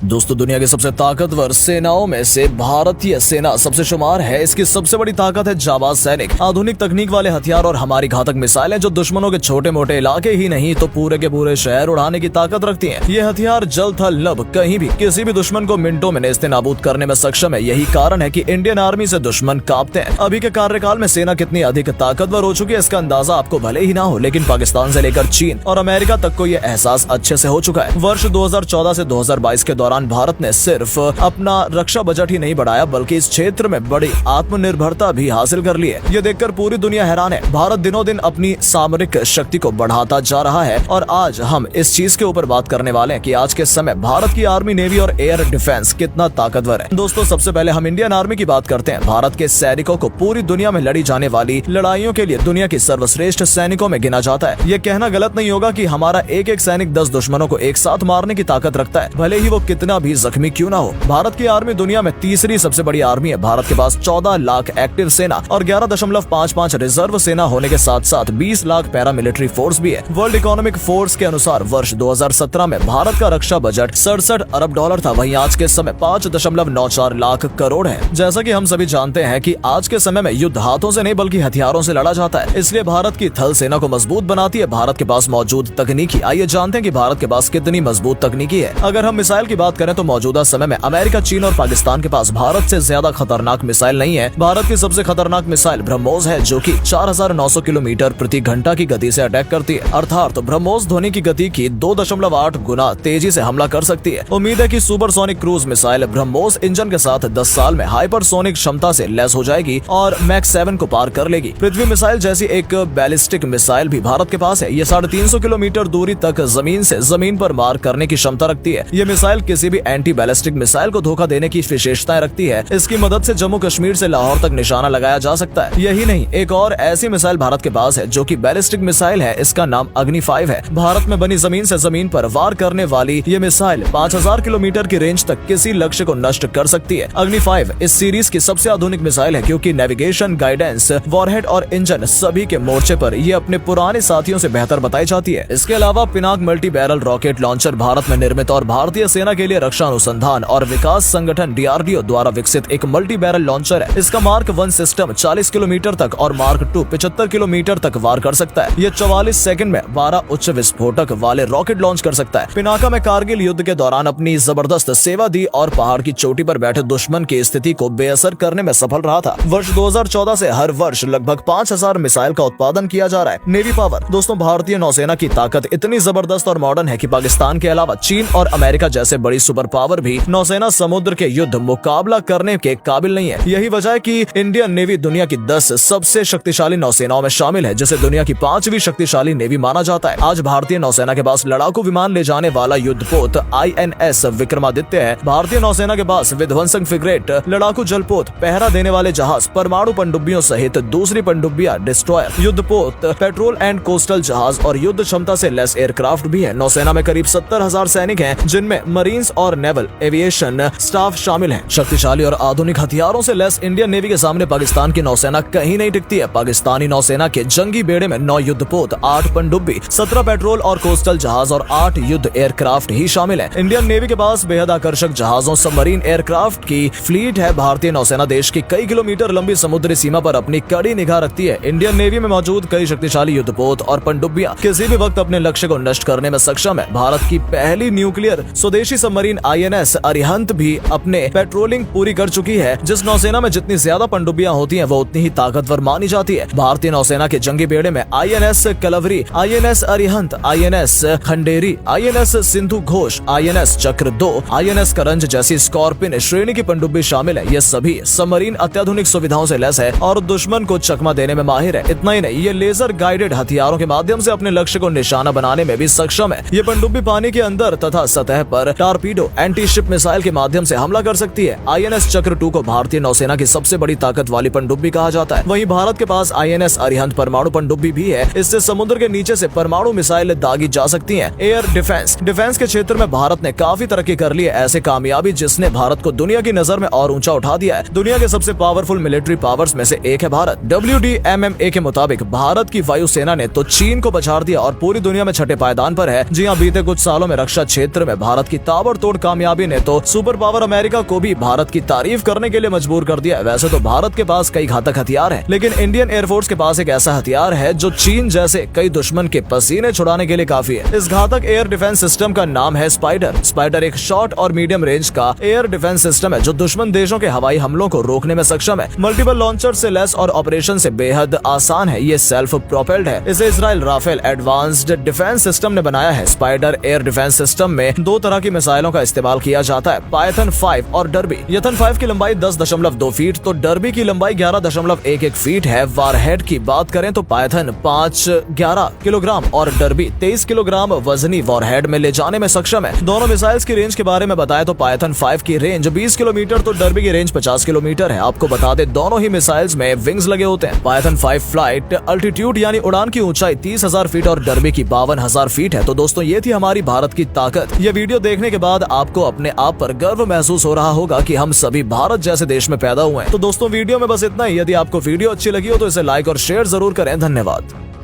दोस्तों, दुनिया की सबसे ताकतवर सेनाओं में से भारतीय सेना सबसे शुमार है। इसकी सबसे बड़ी ताकत है जाबाज सैनिक, आधुनिक तकनीक वाले हथियार और हमारी घातक मिसाइलें जो दुश्मनों के छोटे मोटे इलाके ही नहीं तो पूरे के पूरे शहर उड़ाने की ताकत रखती हैं। ये हथियार जल थल नभ कहीं भी किसी भी दुश्मन को मिनटों में नेस्तनाबूद करने में सक्षम है। यही कारण है कि इंडियन आर्मी से दुश्मन कांपते हैं। अभी के कार्यकाल में सेना कितनी अधिक ताकतवर हो चुकी है इसका अंदाजा आपको भले ही ना हो, लेकिन पाकिस्तान से लेकर चीन और अमेरिका तक को ये एहसास अच्छे से हो चुका है। वर्ष 2014 से 2022 के दौरान भारत ने सिर्फ अपना रक्षा बजट ही नहीं बढ़ाया बल्कि इस क्षेत्र में बड़ी आत्मनिर्भरता भी हासिल कर ली है। ये देखकर पूरी दुनिया हैरान है। भारत दिनों दिन अपनी सामरिक शक्ति को बढ़ाता जा रहा है और आज हम इस चीज के ऊपर बात करने वाले हैं कि आज के समय भारत की आर्मी, नेवी और एयर डिफेंस कितना ताकतवर है। दोस्तों, सबसे पहले हम इंडियन आर्मी की बात करते हैं। भारत के सैनिकों को पूरी दुनिया में लड़ी जाने वाली लड़ाइयों के लिए दुनिया की सर्वश्रेष्ठ सैनिकों में गिना जाता है। ये कहना गलत नहीं होगा कि हमारा एक एक सैनिक 10 दुश्मनों को एक साथ मारने की ताकत रखता है, भले ही वो कितना भी जख्मी क्यों ना हो। भारत की आर्मी दुनिया में तीसरी सबसे बड़ी आर्मी है। भारत के पास 14 लाख एक्टिव सेना और 11.55 रिजर्व सेना होने के साथ साथ 20 लाख पैरामिलिट्री फोर्स भी है। वर्ल्ड इकोनॉमिक फोर्स के अनुसार वर्ष 2017 में भारत का रक्षा बजट 67 अरब डॉलर था। वहीं आज के समय 5.94 लाख करोड़ है। जैसा कि हम सभी जानते हैं कि आज के समय में युद्ध हाथों से नहीं बल्कि हथियारों से लड़ा जाता है, इसलिए भारत की थल सेना को मजबूत बनाती है भारत के पास मौजूद तकनीकी। आइए जानते हैं कि भारत के पास कितनी मजबूत तकनीकी है। अगर हम मिसाइल की बात करें तो मौजूदा समय में अमेरिका, चीन और पाकिस्तान के पास भारत से ज्यादा खतरनाक मिसाइल नहीं है। भारत की सबसे खतरनाक मिसाइल ब्रह्मोस है जो कि 4900 किलोमीटर प्रति घंटा की गति से अटैक करती है, अर्थात ब्रह्मोस ध्वनि की गति की 2.8 गुना तेजी से हमला कर सकती है। उम्मीद है कि supersonic cruise missile BrahMos engine के साथ 10 साल में हाइपरसोनिक क्षमता से लैस हो जाएगी और मैक 7 को पार कर लेगी। पृथ्वी मिसाइल जैसी एक बैलिस्टिक मिसाइल भी भारत के पास है। ये 350 किलोमीटर दूरी तक जमीन से जमीन पर मार करने की क्षमता रखती है। ये मिसाइल किसी भी एंटी बैलिस्टिक मिसाइल को धोखा देने की विशेषताएं रखती है। इसकी मदद से जम्मू कश्मीर से लाहौर तक निशाना लगाया जा सकता है। यही नहीं, एक और ऐसी मिसाइल भारत के पास है जो कि बैलिस्टिक मिसाइल है। इसका नाम अग्नि 5 है। भारत में बनी जमीन से जमीन पर वार करने वाली ये मिसाइल 5000 किलोमीटर की रेंज तक किसी लक्ष्य को नष्ट कर सकती है। अग्नि 5 इस सीरीज की सबसे आधुनिक मिसाइल है क्योंकि नेविगेशन, गाइडेंस, वॉरहेड और इंजन सभी के मोर्चे पर ये अपने पुराने साथियों से बेहतर बताई जाती है। इसके अलावा Pinaka multi barrel rocket launcher Bharat में निर्मित और भारतीय सेना के लिए रक्षा अनुसंधान और विकास संगठन DRDO द्वारा विकसित एक मल्टी बैरल लॉन्चर है। इसका मार्क 1 सिस्टम 40 किलोमीटर तक और मार्क 2 75 किलोमीटर तक वार कर सकता है। ये 44 सेकंड में 12 उच्च विस्फोटक वाले रॉकेट लॉन्च कर सकता है। पिनाका में कारगिल युद्ध के दौरान अपनी जबरदस्त सेवा दी और पहाड़ की चोटी पर बैठे दुश्मन की स्थिति को बेअसर करने में सफल रहा था। वर्ष 2014 से हर वर्ष लगभग 5000 मिसाइल का उत्पादन किया जा रहा है। नेवी पावर, दोस्तों, भारतीय नौसेना की ताकत इतनी जबरदस्त और मॉडर्न है कि पाकिस्तान के अलावा चीन और अमेरिका जैसे बड़ी सुपर पावर भी नौसेना समुद्र के युद्ध मुकाबला करने के काबिल नहीं है। यही वजह है कि इंडियन नेवी दुनिया की 10 सबसे शक्तिशाली नौसेनाओं में शामिल है, जिसे दुनिया की 5वीं शक्तिशाली नेवी माना जाता है। आज भारतीय नौसेना के पास लड़ाकू विमान ले जाने वाला युद्धपोत INS विक्रमादित्य है। भारतीय नौसेना के पास विध्वंसक फ्रिगेट, लड़ाकू जलपोत, पहरा देने वाले जहाज, परमाणु पनडुब्बियों सहित दूसरी पनडुब्बियां, डिस्ट्रॉयर, युद्धपोत, पेट्रोल एंड कोस्टल जहाज और युद्ध क्षमता से लेस एयरक्राफ्ट भी है। नौसेना में करीब 70,000 सैनिक हैं, जिनमें मरीन्स और नेवल एविएशन स्टाफ शामिल है। शक्तिशाली और आधुनिक हथियारों से लेस इंडियन नेवी के सामने पाकिस्तान की नौसेना कहीं नहीं टिकती है। पाकिस्तानी नौसेना के जंगी बेड़े में 9 युद्धपोत, 8 पनडुब्बी, 17 पेट्रोल और कोस्टल जहाज और 8 युद्ध एयरक्राफ्ट ही शामिल है। इंडियन नेवी के पास बेहद आकर्षक जहाजों, सबमरीन एयरक्राफ्ट की फ्लीट है। भारतीय नौसेना देश की कई किलोमीटर लंबी समुद्री सीमा पर अपनी कड़ी निगाह रखती है। इंडियन नेवी में मौजूद कई शक्तिशाली युद्धपोत और पनडुब्बियां किसी भी वक्त अपने लक्ष्य को नष्ट करने में सक्षम है। भारत की पहली न्यूक्लियर स्वदेशी सबमरीन INS अरिहंत भी अपने पेट्रोलिंग पूरी कर चुकी है। जिस नौसेना में जितनी ज्यादा पनडुब्बियां होती हैं वो उतनी ही ताकतवर मानी जाती है। भारतीय नौसेना के जंगी बेड़े में INS Kalvari, INS Arihant, INS Khanderi, INS Sindhu Ghosh, INS चक्र 2, INS करंज जैसी स्कॉर्पिन श्रेणी की पनडुब्बी शामिल है। ये सभी सबमरीन अत्याधुनिक सुविधाओं से लैस है और दुश्मन को चकमा देने में माहिर है। इतना ही नहीं, ये लेजर गाइडेड हथियारों के माध्यम से अपने लक्ष्य को निशाना बनाने में भी सक्षम है। ये पनडुब्बी पानी के अंदर तथा सतह पर टारपीडो, एंटी शिप मिसाइल के माध्यम से हमला कर सकती है। INS चक्र 2 को भारतीय नौसेना की सबसे बड़ी ताकत वाली पनडुब्बी कहा जाता है। वहीं भारत के पास INS अरिहंत परमाणु पनडुब्बी भी है। इससे समुद्र के नीचे से परमाणु मिसाइल दागी जा सकती हैं। एयर डिफेंस के क्षेत्र में भारत ने काफी तरक्की कर ली है। ऐसे कामयाबी जिसने भारत को दुनिया की नजर में और ऊंचा उठा दिया है। दुनिया के सबसे पावरफुल मिलिट्री पावर्स में से एक है भारत। WDMMA के मुताबिक भारत की वायुसेना ने तो चीन को पछाड़ दिया और पूरी दुनिया में छठे पायदान पर है। जी हाँ, बीते कुछ सालों में रक्षा क्षेत्र में भारत की ताबड़तोड़ रिकॉर्ड तोड़ कामयाबी ने तो सुपर पावर अमेरिका को भी भारत की तारीफ करने के लिए मजबूर कर दिया है। वैसे तो भारत के पास कई घातक हथियार हैं, लेकिन इंडियन एयरफोर्स के पास एक ऐसा हथियार है जो चीन जैसे कई दुश्मन के पसीने छुड़ाने के लिए काफी है। इस घातक एयर डिफेंस सिस्टम का नाम है स्पाइडर। स्पाइडर एक शॉर्ट और मीडियम रेंज का एयर डिफेंस सिस्टम है जो दुश्मन देशों के हवाई हमलों को रोकने में सक्षम है। मल्टीपल लॉन्चर से लेस और ऑपरेशन से बेहद आसान है। ये सेल्फ प्रोपेल्ड है। इसे Israel Rafael Advanced Defense System ने बनाया है। स्पाइडर एयर डिफेंस सिस्टम में दो तरह की मिसाइलों का इस्तेमाल किया जाता है, पायथन 5 और डर्बी। पायथन 5 की लंबाई 10.2 फीट तो डर्बी की लंबाई 11.11 फीट है। वारहेड की बात करें तो पायथन 11 किलोग्राम और डर्बी 23 किलोग्राम वजनी वॉरहेड में ले जाने में सक्षम है। दोनों मिसाइल्स की रेंज के बारे में बताएं तो पायथन 5 की रेंज 20 किलोमीटर तो डर्बी की रेंज 50 किलोमीटर है। आपको बता दें दोनों ही मिसाइल्स में विंग्स लगे होते हैं। पायथन 5 फ्लाइट अल्टीट्यूड यानी उड़ान की ऊंचाई 30,000 फीट और डर्बी की 52,000 फीट है। तो दोस्तों ये थी हमारी भारत की ताकत। ये वीडियो देखने के बाद आपको अपने आप पर गर्व महसूस हो रहा होगा कि हम सभी भारत जैसे देश में पैदा हुए हैं। तो दोस्तों वीडियो में बस इतना ही। यदि आपको वीडियो अच्छी लगी हो तो इसे लाइक और शेयर जरूर करें। धन्यवाद।